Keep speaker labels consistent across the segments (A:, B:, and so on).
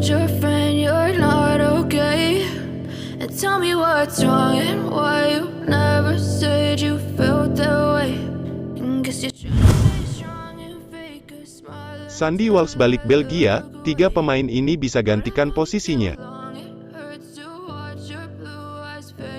A: told your friend you're not okay, and tell me what's wrong and why you never said you felt that way. And guess you're trying to stay strong and fake a smile.
B: Sandy Walsh balik Belgia, 3 pemain ini bisa gantikan posisinya.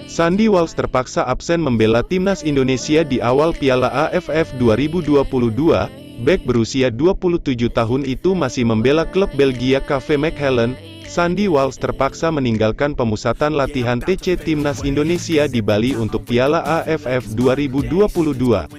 B: Sandy Walsh terpaksa absen membela timnas Indonesia di awal Piala AFF 2022. Bek berusia 27 tahun itu masih membela klub Belgia KV Mechelen. Sandy Walsh terpaksa meninggalkan pemusatan latihan TC Timnas Indonesia di Bali untuk Piala AFF 2022.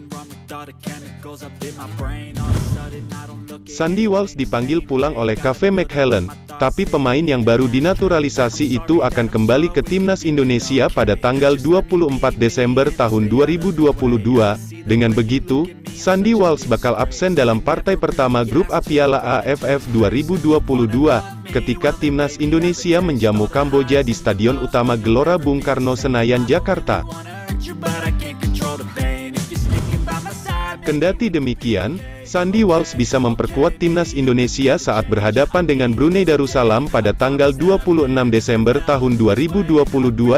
B: Sandy Walsh dipanggil pulang oleh KV Mechelen, tapi pemain yang baru dinaturalisasi itu akan kembali ke Timnas Indonesia pada tanggal 24 Desember tahun 2022. Dengan begitu, Sandy Walsh bakal absen dalam partai pertama grup A Piala AFF 2022, ketika Timnas Indonesia menjamu Kamboja di Stadion Utama Gelora Bung Karno Senayan, Jakarta. Kendati demikian, Sandy Walsh bisa memperkuat timnas Indonesia saat berhadapan dengan Brunei Darussalam pada tanggal 26 Desember tahun 2022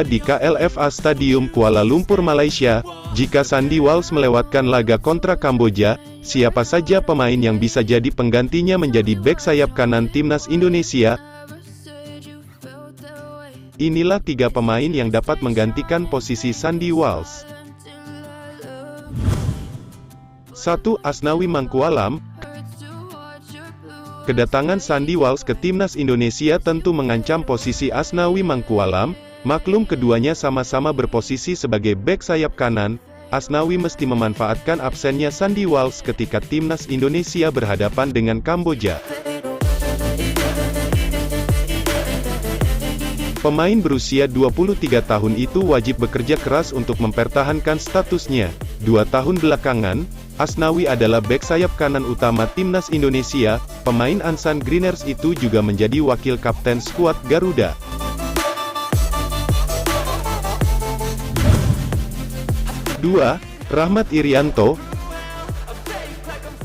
B: di KLFA Stadium Kuala Lumpur, Malaysia. Jika Sandy Walsh melewatkan laga kontra Kamboja, siapa saja pemain yang bisa jadi penggantinya menjadi bek sayap kanan timnas Indonesia? Inilah 3 pemain yang dapat menggantikan posisi Sandy Walsh. 1. Asnawi Mangkualam. Kedatangan Sandy Walsh ke timnas Indonesia tentu mengancam posisi Asnawi Mangkualam. Maklum keduanya sama-sama berposisi sebagai bek sayap kanan. Asnawi mesti memanfaatkan absennya Sandy Walsh ketika timnas Indonesia berhadapan dengan Kamboja. Pemain berusia 23 tahun itu wajib bekerja keras untuk mempertahankan statusnya. 2 tahun belakangan, Asnawi adalah bek sayap kanan utama timnas Indonesia. Pemain Ansan Greeners itu juga menjadi wakil kapten skuad Garuda. 2. Rahmat Irianto.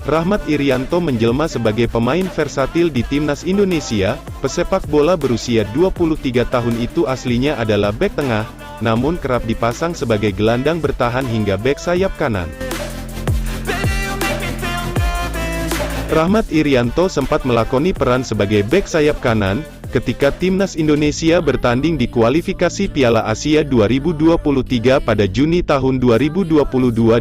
B: Rahmat Irianto menjelma sebagai pemain versatil di timnas Indonesia. Pesepak bola berusia 23 tahun itu aslinya adalah bek tengah, namun kerap dipasang sebagai gelandang bertahan hingga bek sayap kanan. Rahmat Irianto sempat melakoni peran sebagai bek sayap kanan, ketika timnas Indonesia bertanding di kualifikasi Piala Asia 2023 pada Juni tahun 2022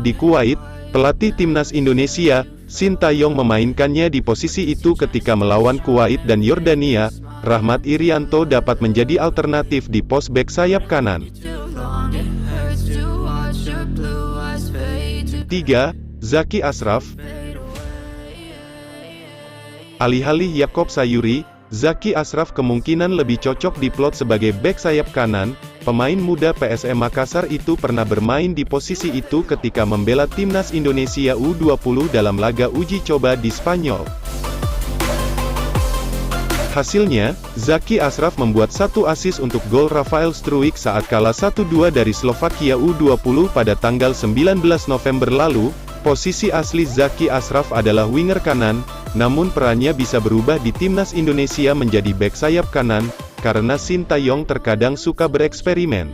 B: di Kuwait. Pelatih timnas Indonesia, Sintayong, memainkannya di posisi itu ketika melawan Kuwait dan Yordania. Rahmat Irianto dapat menjadi alternatif di pos bek sayap kanan. 3. Zaki Ashraf. Alih-alih Yakob Sayuri, Zaki Ashraf kemungkinan lebih cocok diplot sebagai bek sayap kanan. Pemain muda PSM Makassar itu pernah bermain di posisi itu ketika membela timnas Indonesia U20 dalam laga uji coba di Spanyol. Hasilnya, Zaki Ashraf membuat 1 assist untuk gol Rafael Struijk saat kalah 1-2 dari Slovakia U20 pada tanggal 19 November lalu. Posisi asli Zaki Ashraf adalah winger kanan, namun perannya bisa berubah di timnas Indonesia menjadi bek sayap kanan, karena Sintayong terkadang suka bereksperimen.